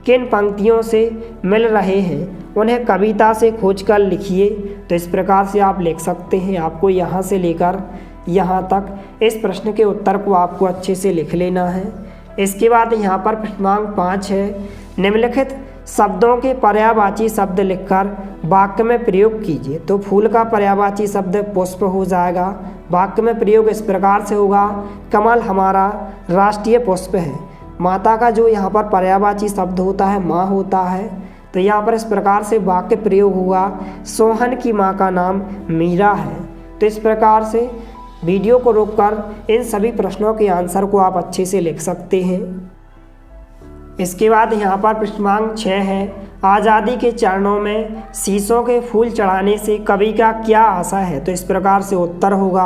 किन पंक्तियों से मिल रहे हैं, उन्हें कविता से खोजकर लिखिए। तो इस प्रकार से आप लिख सकते हैं। आपको यहाँ से लेकर यहाँ तक इस प्रश्न के उत्तर को आपको अच्छे से लिख लेना है। इसके बाद यहाँ पर प्रश्न क्रमांक 5 है, निम्नलिखित शब्दों के पर्यायवाची शब्द लिखकर वाक्य में प्रयोग कीजिए। तो फूल का पर्यायवाची शब्द पुष्प हो जाएगा। वाक्य में प्रयोग इस प्रकार से होगा, कमल हमारा राष्ट्रीय पुष्प है। माता का जो यहाँ पर पर्यायवाची शब्द होता है माँ होता है। तो यहाँ पर इस प्रकार से वाक्य प्रयोग हुआ, सोहन की माँ का नाम मीरा है। तो इस प्रकार से वीडियो को रोककर इन सभी प्रश्नों के आंसर को आप अच्छे से लिख सकते हैं। इसके बाद यहाँ पर प्रश्न क्रमांक 6 है, आज़ादी के चरणों में शीशों के फूल चढ़ाने से कवि का क्या आशा है। तो इस प्रकार से उत्तर होगा,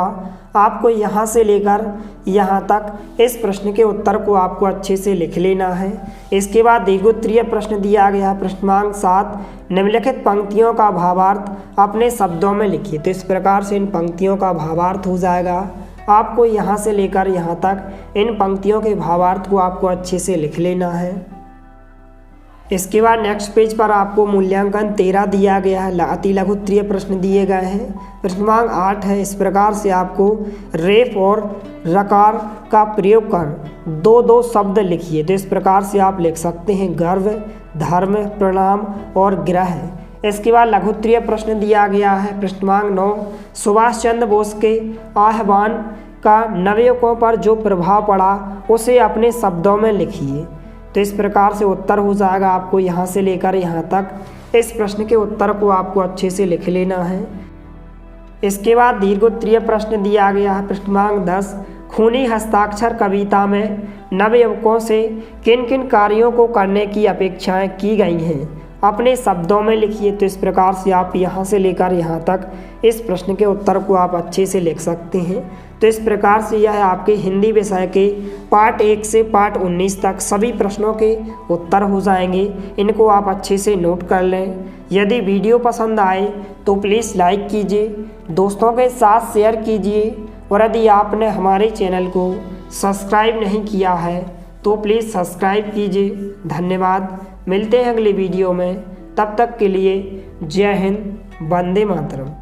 आपको यहाँ से लेकर यहाँ तक इस प्रश्न के उत्तर को आपको अच्छे से लिख लेना है। इसके बाद दीर्घोत्तरीय प्रश्न दिया गया है। प्रश्न क्रमांक 7, निम्नलिखित पंक्तियों का भावार्थ अपने शब्दों में लिखिए। तो इस प्रकार से इन पंक्तियों का भावार्थ हो जाएगा। आपको यहाँ से लेकर यहाँ तक इन पंक्तियों के भावार्थ को आपको अच्छे से लिख लेना है। इसके बाद नेक्स्ट पेज पर आपको मूल्यांकन 13 दिया गया है। अति लघुत्तरीय प्रश्न दिए गए हैं। प्रश्न क्रमांक 8 है, इस प्रकार से आपको रेफ और रकार का प्रयोग कर दो दो शब्द लिखिए। तो इस प्रकार से आप लिख सकते हैं, गर्व, धर्म, प्रणाम और ग्रह। इसके बाद लघुत्तरीय प्रश्न दिया गया है। प्रश्न क्रमांक 9, सुभाष चंद्र बोस के आह्वान का नवयुवकों पर जो प्रभाव पड़ा उसे अपने शब्दों में लिखिए। तो इस प्रकार से उत्तर हो जाएगा। आपको यहाँ से लेकर यहाँ तक इस प्रश्न के उत्तर को आपको अच्छे से लिख लेना है। इसके बाद दीर्घोत्तरीय प्रश्न दिया गया है। प्रश्न क्रमांक 10, खूनी हस्ताक्षर कविता में नवयुवकों से किन किन कार्यों को करने की अपेक्षाएं की गई हैं, अपने शब्दों में लिखिए। तो इस प्रकार से आप यहाँ से लेकर यहाँ तक इस प्रश्न के उत्तर को आप अच्छे से लिख सकते हैं। तो इस प्रकार से यह आपके हिंदी विषय के पार्ट 1 से पार्ट 19 तक सभी प्रश्नों के उत्तर हो जाएंगे। इनको आप अच्छे से नोट कर लें। यदि वीडियो पसंद आए तो प्लीज़ लाइक कीजिए, दोस्तों के साथ शेयर कीजिए, और यदि आपने हमारे चैनल को सब्सक्राइब नहीं किया है तो प्लीज़ सब्सक्राइब कीजिए। धन्यवाद। मिलते हैं अगले वीडियो में। तब तक के लिए जय हिंद, वंदे मातरम।